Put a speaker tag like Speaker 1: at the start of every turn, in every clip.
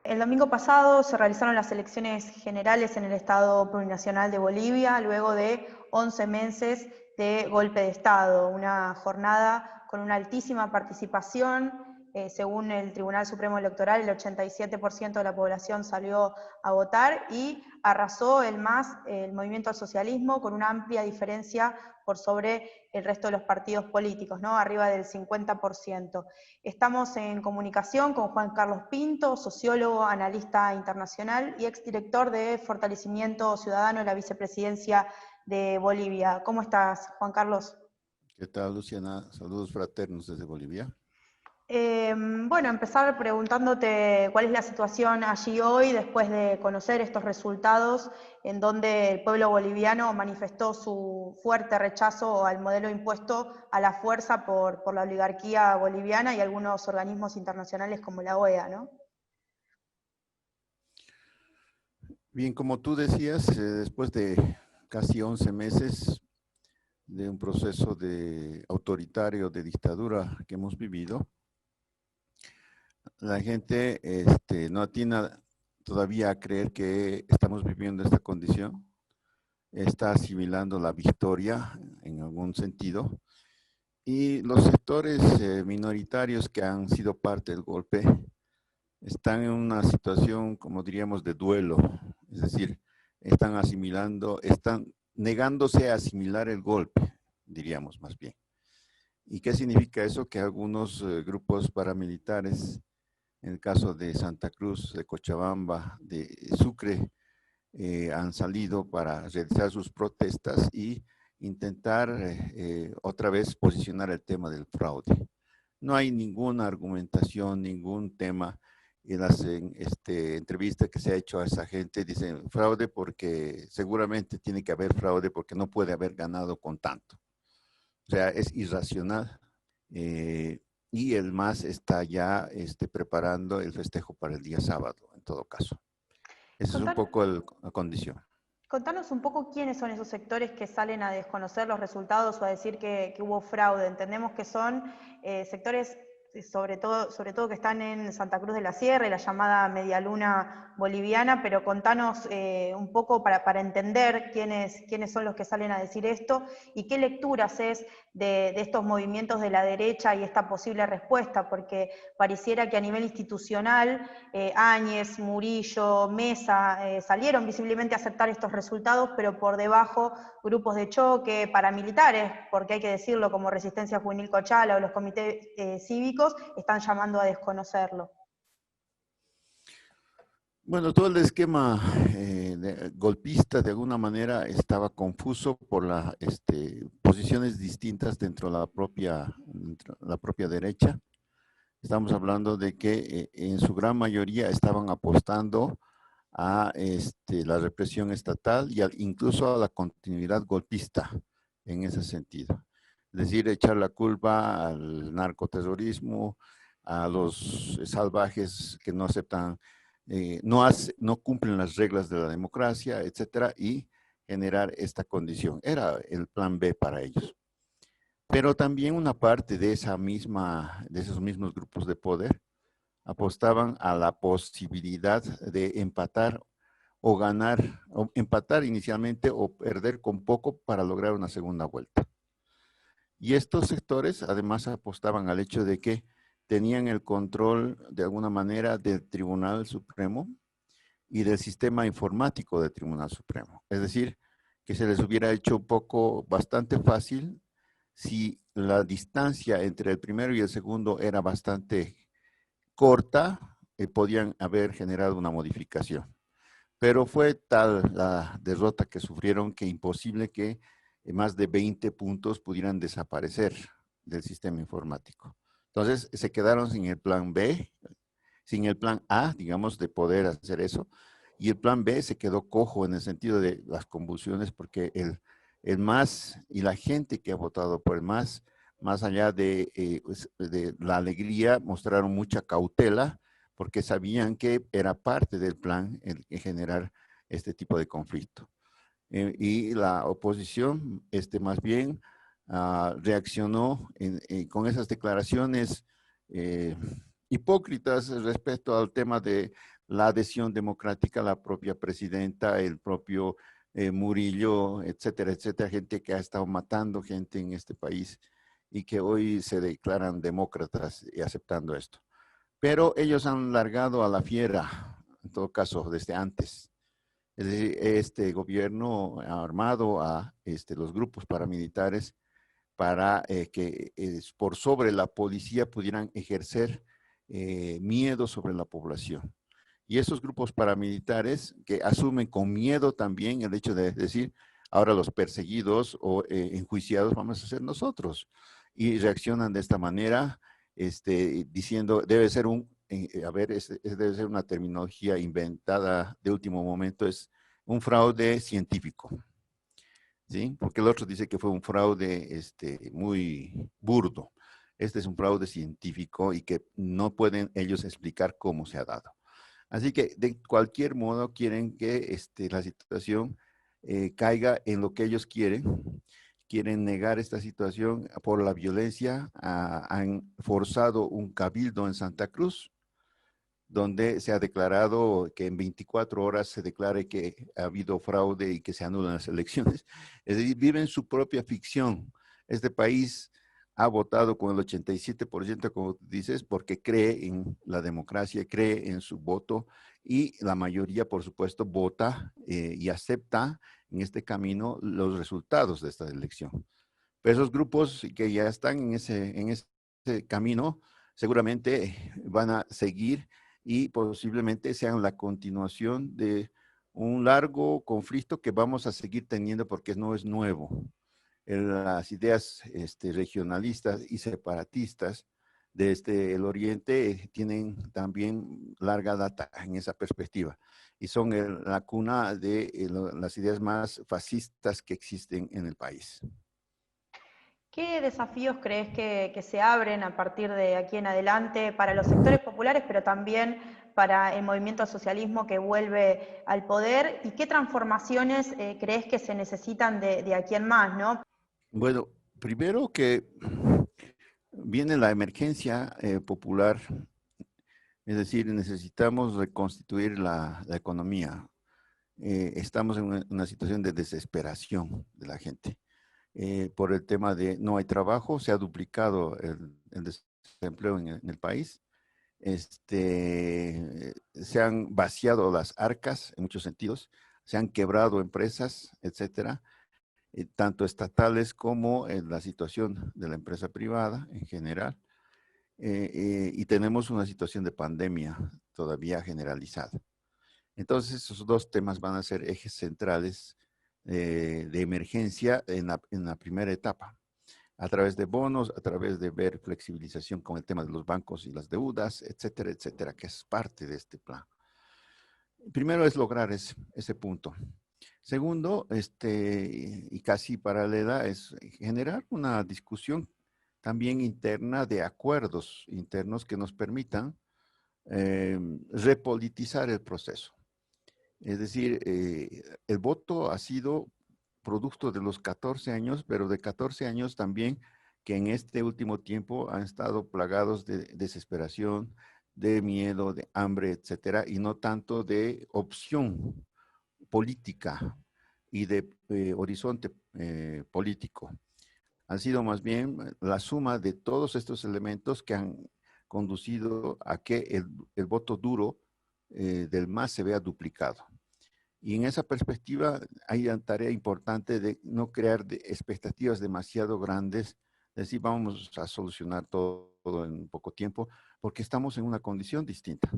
Speaker 1: El domingo pasado se realizaron las elecciones generales en el Estado Plurinacional de Bolivia, luego de 11 meses de golpe de Estado, una jornada con una altísima participación. Según el Tribunal Supremo Electoral, el 87% de la población salió a votar y arrasó el movimiento al socialismo, con una amplia diferencia por sobre el resto de los partidos políticos, ¿no? Arriba del 50%. Estamos en comunicación con Juan Carlos Pinto, sociólogo, analista internacional y exdirector de Fortalecimiento Ciudadano de la Vicepresidencia de Bolivia. ¿Cómo estás, Juan Carlos?
Speaker 2: ¿Qué tal, Luciana? Saludos fraternos desde Bolivia.
Speaker 1: Bueno, empezar preguntándote cuál es la situación allí hoy después de conocer estos resultados en donde el pueblo boliviano manifestó su fuerte rechazo al modelo impuesto a la fuerza por la oligarquía boliviana y algunos organismos internacionales como la OEA, ¿no?
Speaker 2: Bien, como tú decías, después de casi 11 meses de un proceso de autoritario, de dictadura que hemos vivido, la gente no atina todavía a creer que estamos viviendo esta condición, está asimilando la victoria en algún sentido, y los sectores minoritarios que han sido parte del golpe están en una situación, como diríamos, de duelo, es decir, están asimilando, están negándose a asimilar el golpe, diríamos más bien. ¿Y qué significa eso? Que algunos grupos paramilitares, en el caso de Santa Cruz, de Cochabamba, de Sucre, han salido para realizar sus protestas y intentar otra vez posicionar el tema del fraude. No hay ninguna argumentación, ningún tema en las entrevistas que se ha hecho a esa gente. Dicen fraude porque seguramente tiene que haber fraude porque no puede haber ganado con tanto. O sea, es irracional. eh, y el MAS está ya preparando el festejo para el día sábado, en todo caso. Esa es un
Speaker 1: Contar,
Speaker 2: poco la condición.
Speaker 1: Contanos un poco quiénes son esos sectores que salen a desconocer los resultados o a decir que hubo fraude. Entendemos que son sectores sobre todo que están en Santa Cruz de la Sierra y la llamada medialuna boliviana, pero contanos un poco para entender quiénes son los que salen a decir esto y qué lecturas es de estos movimientos de la derecha y esta posible respuesta, porque pareciera que a nivel institucional Áñez, Murillo, Mesa, salieron visiblemente a aceptar estos resultados, pero por debajo grupos de choque, paramilitares, porque hay que decirlo, como Resistencia Juvenil Cochala o los comités cívicos, están llamando a desconocerlo.
Speaker 2: Bueno, todo el esquema golpista de alguna manera estaba confuso por las posiciones distintas dentro de dentro de la propia derecha. Estamos hablando de que en su gran mayoría estaban apostando a la represión estatal y incluso a la continuidad golpista en ese sentido. Es decir, echar la culpa al narcoterrorismo, a los salvajes que no aceptan, no cumplen las reglas de la democracia, etcétera, y generar esta condición. Era el plan B para ellos. Pero también una parte de de esos mismos grupos de poder apostaban a la posibilidad de empatar o ganar, o empatar inicialmente o perder con poco para lograr una segunda vuelta. Y estos sectores además apostaban al hecho de que tenían el control de alguna manera del Tribunal Supremo y del sistema informático del Tribunal Supremo. Es decir, que se les hubiera hecho un poco bastante fácil si la distancia entre el primero y el segundo era bastante corta, podían haber generado una modificación. Pero fue tal la derrota que sufrieron que imposible que más de 20 puntos pudieran desaparecer del sistema informático. Entonces se quedaron sin el plan B, sin el plan A, digamos, de poder hacer eso, y el plan B se quedó cojo en el sentido de las convulsiones porque el MAS y la gente que ha votado por el MAS, más allá de la alegría, mostraron mucha cautela porque sabían que era parte del plan el generar este tipo de conflicto. Y la oposición, más bien, reaccionó con esas declaraciones hipócritas respecto al tema la adhesión democrática, la propia presidenta, el propio Murillo, etcétera, etcétera, gente que ha estado matando gente en este país y que hoy se declaran demócratas y aceptando esto. Pero ellos han largado a la fiera, en todo caso, desde antes. Es decir, este gobierno ha armado a los grupos paramilitares para que por sobre la policía pudieran ejercer miedo sobre la población. Y esos grupos paramilitares que asumen con miedo también el hecho de decir, ahora los perseguidos o enjuiciados vamos a ser nosotros. Y reaccionan de esta manera, diciendo, debe ser debe ser una terminología inventada de último momento, es un fraude científico. ¿Sí? Porque el otro dice que fue un fraude muy burdo. Este es un fraude científico y que no pueden ellos explicar cómo se ha dado. Así que de cualquier modo quieren que la situación caiga en lo que ellos quieren. Quieren negar esta situación por la violencia. Han forzado un cabildo en Santa Cruz, donde se ha declarado que en 24 horas se declare que ha habido fraude y que se anulan las elecciones. Es decir, viven su propia ficción. Este país ha votado con el 87%, como dices, porque cree en la democracia, cree en su voto y la mayoría, por supuesto, vota y acepta en este camino los resultados de esta elección. Pero esos grupos que ya están en ese camino seguramente van a seguir y posiblemente sean la continuación de un largo conflicto que vamos a seguir teniendo porque no es nuevo. Las ideas regionalistas y separatistas desde el Oriente tienen también larga data en esa perspectiva y son la cuna de las ideas más fascistas que existen en el país.
Speaker 1: ¿Qué desafíos crees que se abren a partir de aquí en adelante para los sectores populares, pero también para el movimiento al socialismo que vuelve al poder? ¿Y qué transformaciones crees que se necesitan de aquí en más, ¿no?
Speaker 2: Bueno, primero que viene la emergencia popular, es decir, necesitamos reconstituir la economía. Estamos en una situación de desesperación de la gente. Por el tema de no hay trabajo, se ha duplicado el desempleo en el país. Se han vaciado las arcas en muchos sentidos, se han quebrado empresas, etcétera, tanto estatales como en la situación de la empresa privada en general. Y tenemos una situación de pandemia todavía generalizada. Entonces, esos dos temas van a ser ejes centrales de emergencia en la primera etapa, a través de bonos, a través de ver flexibilización con el tema de los bancos y las deudas, etcétera, etcétera, que es parte de este plan. Primero es lograr ese punto. Segundo, y casi paralela, es generar una discusión también interna de acuerdos internos que nos permitan repolitizar el proceso. Es decir, el voto ha sido producto de los 14 años, pero de 14 años también que en este último tiempo han estado plagados de desesperación, de miedo, de hambre, etcétera, y no tanto de opción política y de horizonte político. Han sido más bien la suma de todos estos elementos que han conducido a que el voto duro del MAS se vea duplicado. Y en esa perspectiva hay una tarea importante de no crear expectativas demasiado grandes, de decir vamos a solucionar todo en poco tiempo, porque estamos en una condición distinta,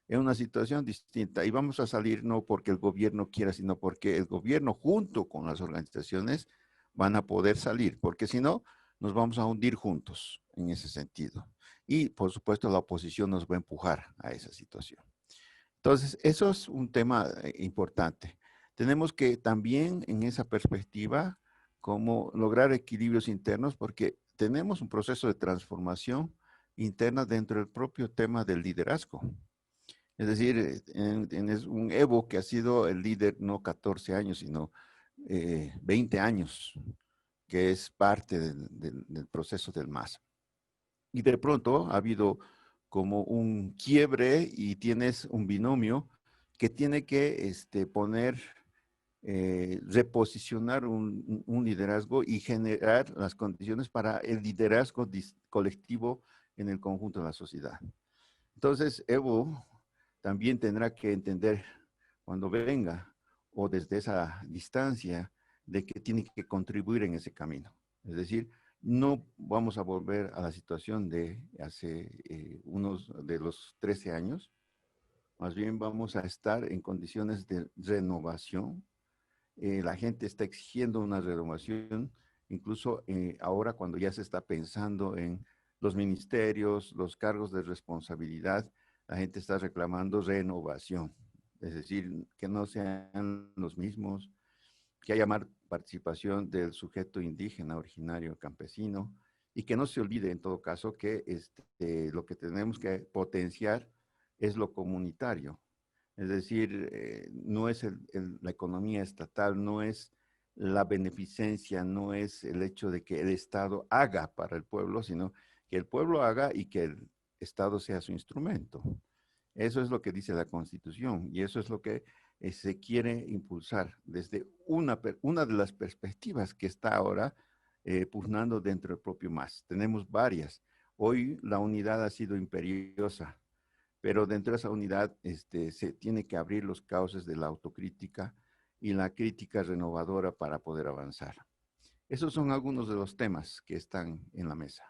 Speaker 2: en una situación distinta. Y vamos a salir no porque el gobierno quiera, sino porque el gobierno junto con las organizaciones van a poder salir, porque si no, nos vamos a hundir juntos en ese sentido. Y por supuesto la oposición nos va a empujar a esa situación. Entonces, eso es un tema importante. Tenemos que también en esa perspectiva, cómo lograr equilibrios internos, porque tenemos un proceso de transformación interna dentro del propio tema del liderazgo. Es decir, es un Evo que ha sido el líder no 14 años, sino 20 años, que es parte del proceso del MAS. Y de pronto ha habido como un quiebre y tienes un binomio que tiene que poner, reposicionar un liderazgo y generar las condiciones para el liderazgo colectivo en el conjunto de la sociedad. Entonces, Evo también tendrá que entender cuando venga o desde esa distancia de que tiene que contribuir en ese camino. Es decir, no vamos a volver a la situación de hace unos de los 13 años, más bien vamos a estar en condiciones de renovación. La gente está exigiendo una renovación, incluso ahora cuando ya se está pensando en los ministerios, los cargos de responsabilidad, la gente está reclamando renovación, es decir, que no sean los mismos, que haya más participación del sujeto indígena, originario, campesino, y que no se olvide en todo caso que lo que tenemos que potenciar es lo comunitario. Es decir, no es la economía estatal, no es la beneficencia, no es el hecho de que el Estado haga para el pueblo, sino que el pueblo haga y que el Estado sea su instrumento. Eso es lo que dice la Constitución y eso es lo que se quiere impulsar desde una de las perspectivas que está ahora pugnando dentro del propio MAS. Tenemos varias. Hoy la unidad ha sido imperiosa, pero dentro de esa unidad se tiene que abrir los cauces de la autocrítica y la crítica renovadora para poder avanzar. Esos son algunos de los temas que están en la mesa.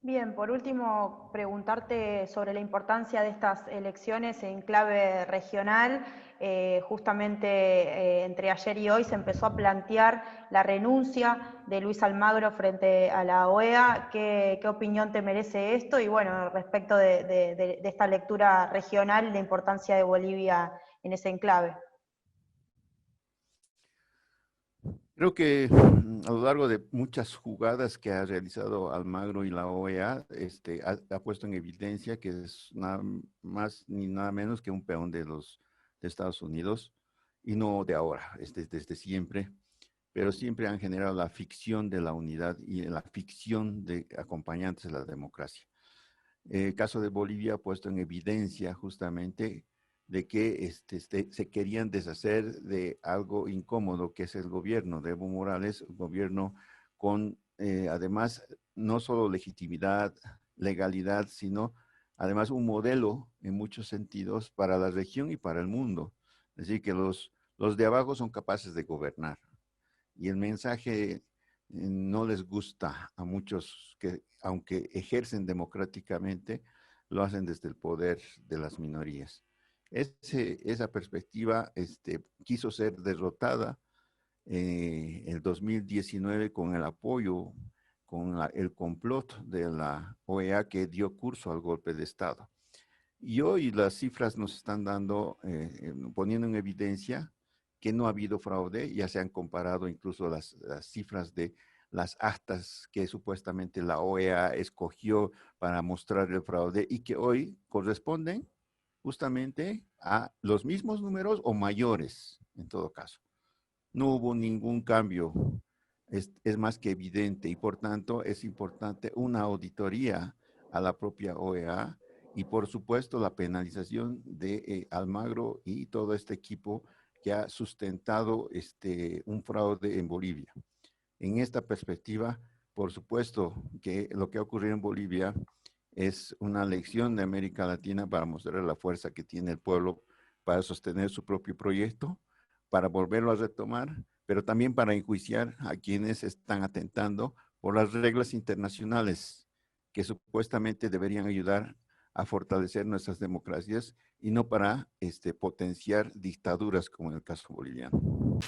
Speaker 1: Bien, por último, preguntarte sobre la importancia de estas elecciones en clave regional. Justamente entre ayer y hoy se empezó a plantear la renuncia de Luis Almagro frente a la OEA. ¿Qué opinión te merece esto? Y bueno, respecto de esta lectura regional y la importancia de Bolivia en ese enclave.
Speaker 2: Creo que a lo largo de muchas jugadas que ha realizado Almagro y la OEA, ha puesto en evidencia que es nada más ni nada menos que un peón de Estados Unidos, y no de ahora, desde siempre, pero siempre han generado la ficción de la unidad y la ficción de acompañantes de la democracia. El caso de Bolivia ha puesto en evidencia justamente de que se querían deshacer de algo incómodo, que es el gobierno de Evo Morales, un gobierno con, además, no solo legitimidad, legalidad, sino además un modelo en muchos sentidos para la región y para el mundo. Es decir, que los de abajo son capaces de gobernar. Y el mensaje no les gusta a muchos que, aunque ejercen democráticamente, lo hacen desde el poder de las minorías. Esa perspectiva quiso ser derrotada en el 2019 con el apoyo, con el complot de la OEA que dio curso al golpe de Estado. Y hoy las cifras nos están dando, poniendo en evidencia que no ha habido fraude. Ya se han comparado incluso las cifras de las actas que supuestamente la OEA escogió para mostrar el fraude y que hoy corresponden justamente a los mismos números o mayores, en todo caso. No hubo ningún cambio, es más que evidente y por tanto es importante una auditoría a la propia OEA y por supuesto la penalización de Almagro y todo este equipo que ha sustentado un fraude en Bolivia. En esta perspectiva, por supuesto que lo que ha ocurrido en Bolivia es una lección de América Latina para mostrar la fuerza que tiene el pueblo para sostener su propio proyecto, para volverlo a retomar, pero también para enjuiciar a quienes están atentando por las reglas internacionales que supuestamente deberían ayudar a fortalecer nuestras democracias y no para potenciar dictaduras como en el caso boliviano.